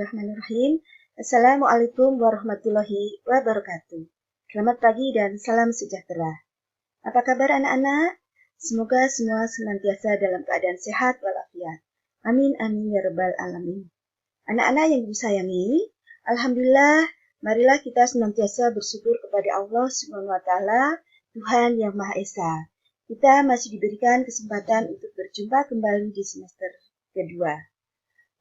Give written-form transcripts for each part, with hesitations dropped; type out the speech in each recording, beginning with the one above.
Bismillahirrahmanirrahim. Assalamualaikum warahmatullahi wabarakatuh. Selamat pagi dan salam sejahtera. Apa kabar anak-anak? Semoga semua senantiasa dalam keadaan sehat walafiat. Amin amin ya rabbal alamin. Anak-anak yang disayangi, alhamdulillah, marilah kita senantiasa bersyukur kepada Allah Subhanahu wa taala, Tuhan yang Maha Esa. Kita masih diberikan kesempatan untuk berjumpa kembali di semester kedua.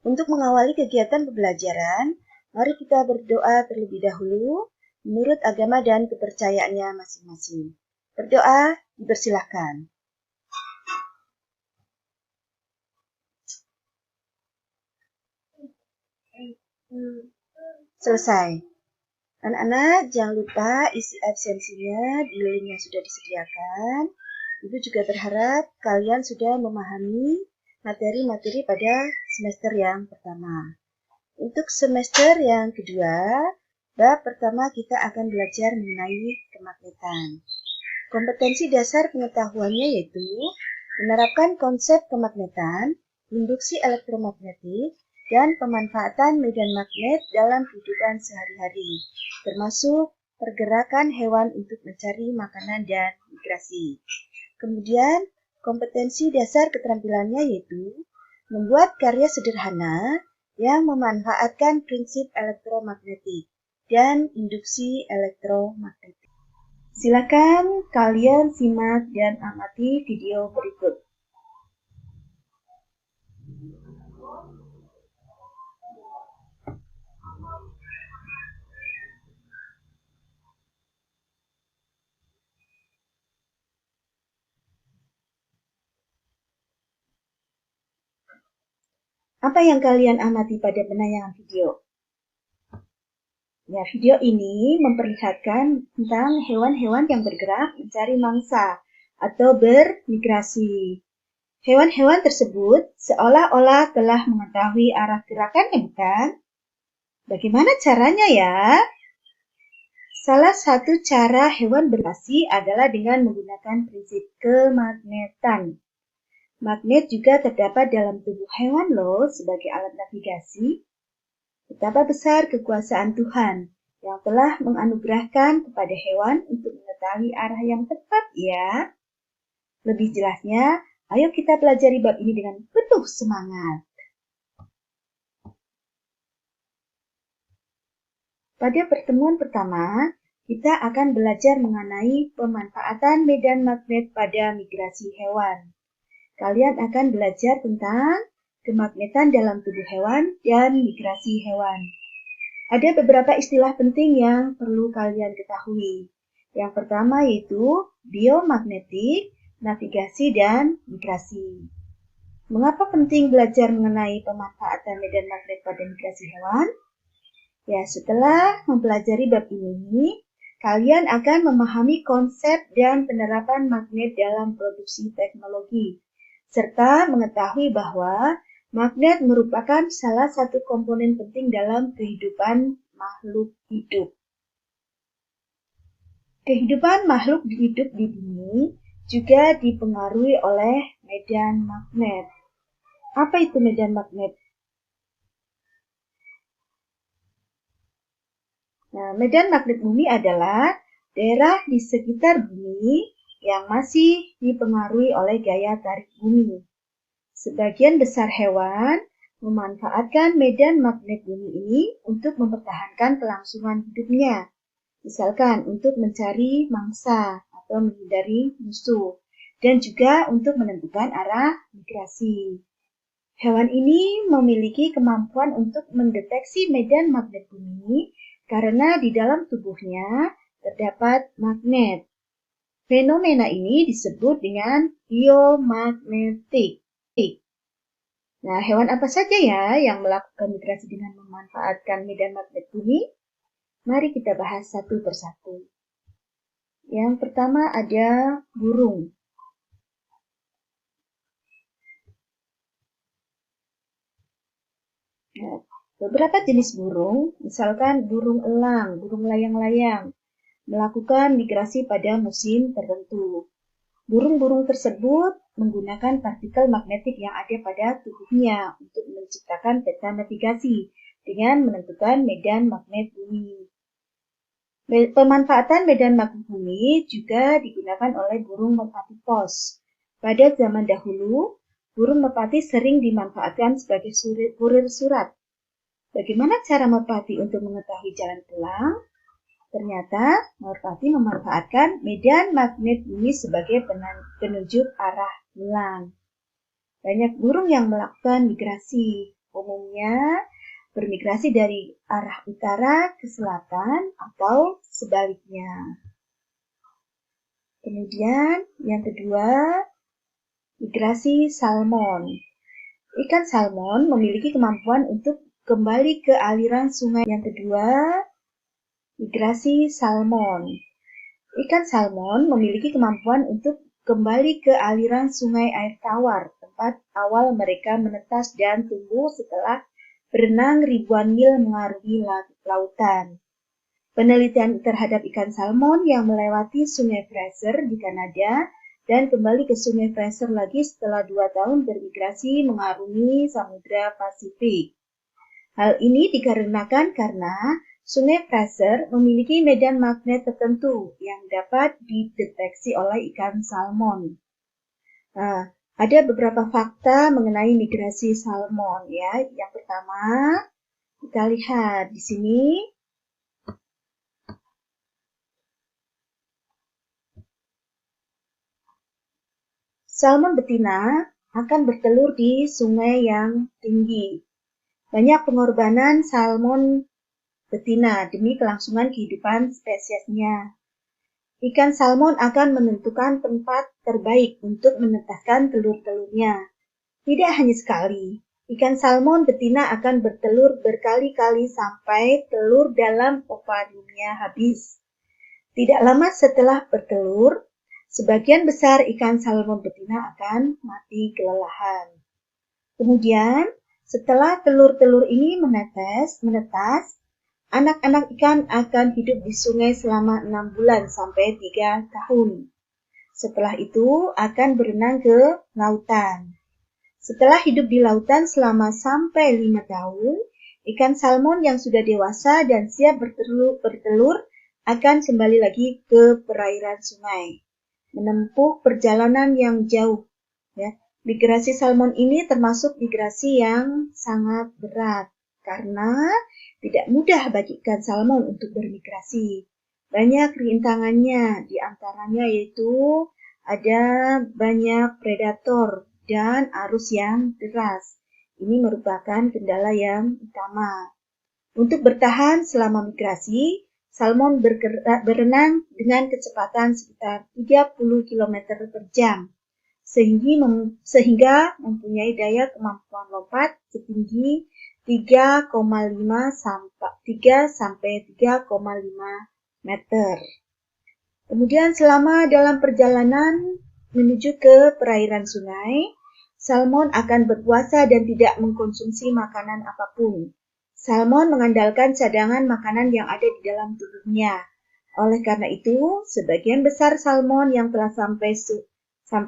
Untuk mengawali kegiatan pembelajaran, mari kita berdoa terlebih dahulu menurut agama dan kepercayaannya masing-masing. Berdoa dipersilahkan. Selesai. Anak-anak, jangan lupa isi absensinya di link yang sudah disediakan. Ibu juga berharap kalian sudah memahami materi-materi pada semester yang pertama. Untuk semester yang kedua, bab pertama kita akan belajar mengenai kemagnetan. Kompetensi dasar pengetahuannya yaitu menerapkan konsep kemagnetan, induksi elektromagnetik, dan pemanfaatan medan magnet dalam kehidupan sehari-hari, termasuk pergerakan hewan untuk mencari makanan dan migrasi. Kemudian, kompetensi dasar keterampilannya yaitu membuat karya sederhana yang memanfaatkan prinsip elektromagnetik dan induksi elektromagnetik. Silakan kalian simak dan amati video berikut. Apa yang kalian amati pada penayangan video? Ya, video ini memperlihatkan tentang hewan-hewan yang bergerak mencari mangsa atau bermigrasi. Hewan-hewan tersebut seolah-olah telah mengetahui arah gerakannya, bukan? Bagaimana caranya ya? Salah satu cara hewan bermigrasi adalah dengan menggunakan prinsip kemagnetan. Magnet juga terdapat dalam tubuh hewan loh sebagai alat navigasi. Betapa besar kekuasaan Tuhan yang telah menganugerahkan kepada hewan untuk mengetahui arah yang tepat ya. Lebih jelasnya, ayo kita pelajari bab ini dengan penuh semangat. Pada pertemuan pertama, kita akan belajar mengenai pemanfaatan medan magnet pada migrasi hewan. Kalian akan belajar tentang kemagnetan dalam tubuh hewan dan migrasi hewan. Ada beberapa istilah penting yang perlu kalian ketahui. Yang pertama yaitu biomagnetik, navigasi, dan migrasi. Mengapa penting belajar mengenai pemanfaatan medan magnet pada migrasi hewan? Ya, setelah mempelajari bab ini, kalian akan memahami konsep dan penerapan magnet dalam produksi teknologi, serta mengetahui bahwa magnet merupakan salah satu komponen penting dalam kehidupan makhluk hidup. Kehidupan makhluk hidup di bumi juga dipengaruhi oleh medan magnet. Apa itu medan magnet? Nah, medan magnet bumi adalah daerah di sekitar bumi yang masih dipengaruhi oleh gaya tarik bumi. Sebagian besar hewan memanfaatkan medan magnet bumi ini untuk mempertahankan kelangsungan hidupnya. Misalkan untuk mencari mangsa atau menghindari musuh, dan juga untuk menentukan arah migrasi. Hewan ini memiliki kemampuan untuk mendeteksi medan magnet bumi karena di dalam tubuhnya terdapat magnet. Fenomena ini disebut dengan biomagnetik. Nah, hewan apa saja ya yang melakukan migrasi dengan memanfaatkan medan magnet bumi? Mari kita bahas satu persatu. Yang pertama ada burung. Nah, beberapa jenis burung, misalkan burung elang, burung layang-layang, melakukan migrasi pada musim tertentu. Burung-burung tersebut menggunakan partikel magnetik yang ada pada tubuhnya untuk menciptakan peta navigasi dengan menentukan medan magnet bumi. Pemanfaatan medan magnet bumi juga digunakan oleh burung merpati pos. Pada zaman dahulu, burung merpati sering dimanfaatkan sebagai kurir surat. Bagaimana cara merpati untuk mengetahui jalan pulang? Ternyata merpati memanfaatkan medan magnet bumi sebagai penunjuk arah pulang. Banyak burung yang melakukan migrasi, umumnya bermigrasi dari arah utara ke selatan atau sebaliknya. Kemudian yang kedua, migrasi salmon. Ikan salmon memiliki kemampuan untuk kembali ke aliran sungai. Yang kedua, migrasi salmon. Ikan salmon memiliki kemampuan untuk kembali ke aliran sungai air tawar, tempat awal mereka menetas dan tumbuh setelah berenang ribuan mil mengarungi lautan. Penelitian terhadap ikan salmon yang melewati Sungai Fraser di Kanada dan kembali ke Sungai Fraser lagi setelah 2 tahun bermigrasi mengarungi Samudra Pasifik. Hal ini dikarenakan karena Sungai Fraser memiliki medan magnet tertentu yang dapat dideteksi oleh ikan salmon. Ada beberapa fakta mengenai migrasi salmon ya. Yang pertama, kita lihat di sini. Salmon betina akan bertelur di sungai yang tinggi. Banyak pengorbanan salmon betina demi kelangsungan kehidupan spesiesnya. Ikan salmon akan menentukan tempat terbaik untuk menetaskan telur-telurnya. Tidak hanya sekali, ikan salmon betina akan bertelur berkali-kali sampai telur dalam ovariumnya habis. Tidak lama setelah bertelur, sebagian besar ikan salmon betina akan mati kelelahan. Kemudian, setelah telur-telur ini menetas, anak-anak ikan akan hidup di sungai selama 6 bulan sampai 3 tahun. Setelah itu akan berenang ke lautan. Setelah hidup di lautan selama sampai 5 tahun, ikan salmon yang sudah dewasa dan siap bertelur akan kembali lagi ke perairan sungai, menempuh perjalanan yang jauh. Ya. Migrasi salmon ini termasuk migrasi yang sangat berat, karena tidak mudah bagi ikan salmon untuk bermigrasi. Banyak rintangannya, di antaranya yaitu ada banyak predator dan arus yang deras. Ini merupakan kendala yang utama. Untuk bertahan selama migrasi, salmon berenang dengan kecepatan sekitar 30 km per jam. Sehingga mempunyai daya kemampuan lompat setinggi 3,5 sampai 3,5 meter. Kemudian selama dalam perjalanan menuju ke perairan sungai, salmon akan berpuasa dan tidak mengkonsumsi makanan apapun. Salmon mengandalkan cadangan makanan yang ada di dalam tubuhnya. Oleh karena itu, sebagian besar salmon yang telah sampai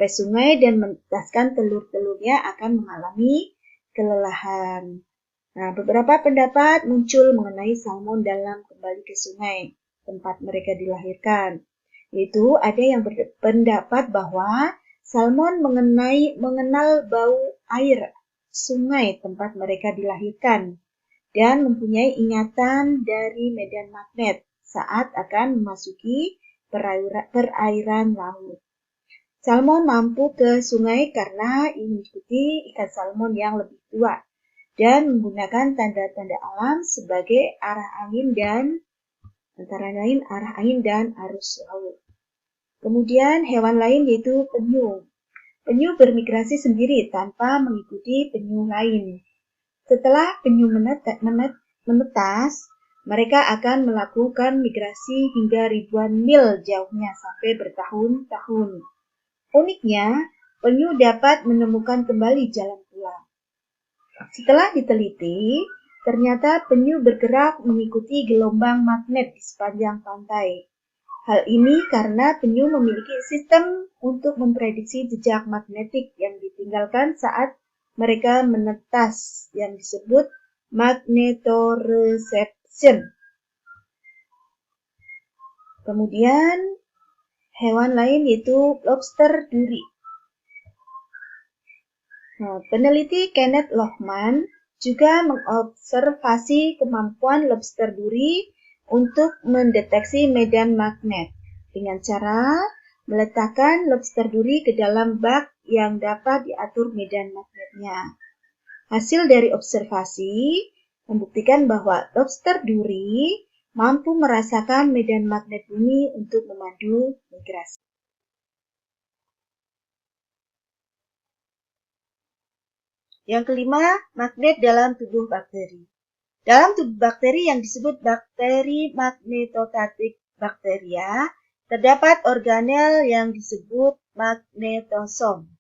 sungai dan menetaskan telur-telurnya akan mengalami kelelahan. Nah, beberapa pendapat muncul mengenai salmon dalam kembali ke sungai tempat mereka dilahirkan. Yaitu ada yang berpendapat bahwa salmon mengenal bau air sungai tempat mereka dilahirkan dan mempunyai ingatan dari medan magnet saat akan memasuki perairan laut. Salmon mampu ke sungai karena mengikuti ikan salmon yang lebih tua dan menggunakan tanda-tanda alam sebagai arah angin dan antara lain arah angin dan arus laut. Kemudian hewan lain yaitu penyu. Penyu bermigrasi sendiri tanpa mengikuti penyu lain. Setelah penyu menetas, mereka akan melakukan migrasi hingga ribuan mil jauhnya sampai bertahun-tahun. Uniknya, penyu dapat menemukan kembali jalan pulang. Setelah diteliti, ternyata penyu bergerak mengikuti gelombang magnet di sepanjang pantai. Hal ini karena penyu memiliki sistem untuk memprediksi jejak magnetik yang ditinggalkan saat mereka menetas yang disebut magnetoreception. Kemudian hewan lain yaitu lobster duri. Nah, peneliti Kenneth Lohman juga mengobservasi kemampuan lobster duri untuk mendeteksi medan magnet dengan cara meletakkan lobster duri ke dalam bak yang dapat diatur medan magnetnya. Hasil dari observasi membuktikan bahwa lobster duri mampu merasakan medan magnet bumi untuk memandu migrasi. Yang kelima, magnet dalam tubuh bakteri. Dalam tubuh bakteri yang disebut bakteri magnetotarik bakteria, terdapat organel yang disebut magnetosom.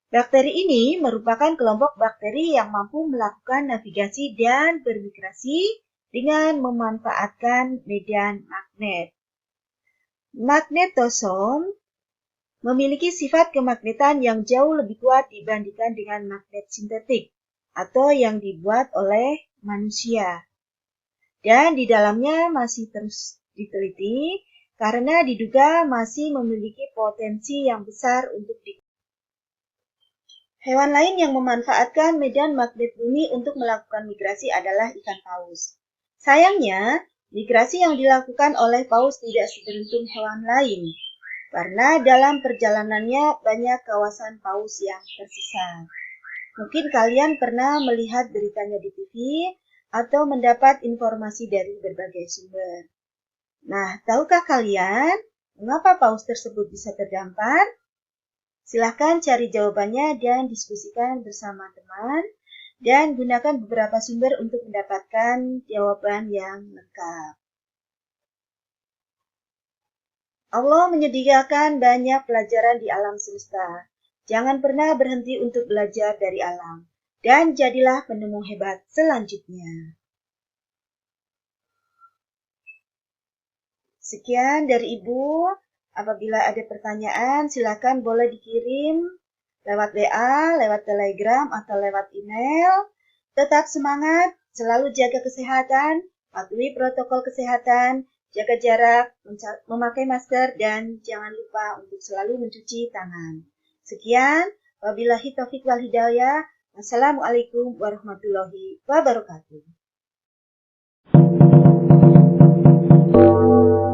Bakteri ini merupakan kelompok bakteri yang mampu melakukan navigasi dan bermigrasi dengan memanfaatkan medan magnet. Magnetosom memiliki sifat kemagnetan yang jauh lebih kuat dibandingkan dengan magnet sintetik atau yang dibuat oleh manusia. Dan di dalamnya masih terus diteliti karena diduga masih memiliki potensi yang besar untuk Hewan lain yang memanfaatkan medan magnet bumi untuk melakukan migrasi adalah ikan paus. Sayangnya, migrasi yang dilakukan oleh paus tidak seberuntung hewan lain, karena dalam perjalanannya banyak kawasan paus yang tersisa. Mungkin kalian pernah melihat beritanya di TV atau mendapat informasi dari berbagai sumber. Nah, tahukah kalian mengapa paus tersebut bisa terdampar? Silahkan cari jawabannya dan diskusikan bersama teman, dan gunakan beberapa sumber untuk mendapatkan jawaban yang lengkap. Allah menyediakan banyak pelajaran di alam semesta. Jangan pernah berhenti untuk belajar dari alam, dan jadilah penemu hebat selanjutnya. Sekian dari Ibu. Apabila ada pertanyaan, silakan boleh dikirim lewat WA, lewat Telegram, atau lewat email. Tetap semangat, selalu jaga kesehatan, patuhi protokol kesehatan, jaga jarak, memakai masker, dan jangan lupa untuk selalu mencuci tangan. Sekian, wabillahi taufiq wal hidayah. Wassalamualaikum warahmatullahi wabarakatuh.